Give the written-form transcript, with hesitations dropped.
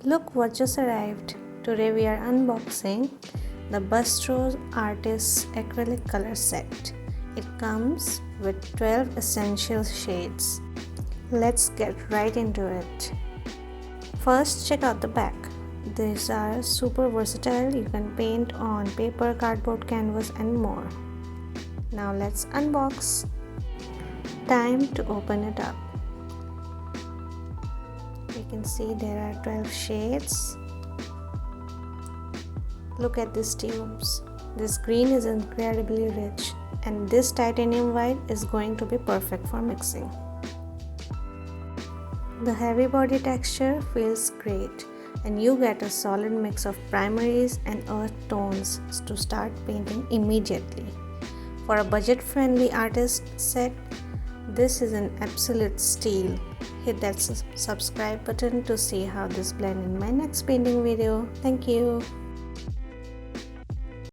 Look what just arrived. Today we are unboxing the Brustro Artists Acrylic Colour set. It comes with 12 essential shades. Let's get right into it. First, check out the back. These are super versatile. You can paint on paper, cardboard, canvas and more. Now let's unbox. Time to open it up. You can see there are 12 shades. Look at these tubes. This green is incredibly rich and this titanium white is going to be perfect for mixing. The heavy body texture feels great and you get a solid mix of primaries and earth tones to start painting immediately. For a budget-friendly artist set, this is an absolute steal. Hit that subscribe button to see how this blends in my next painting video. Thank you.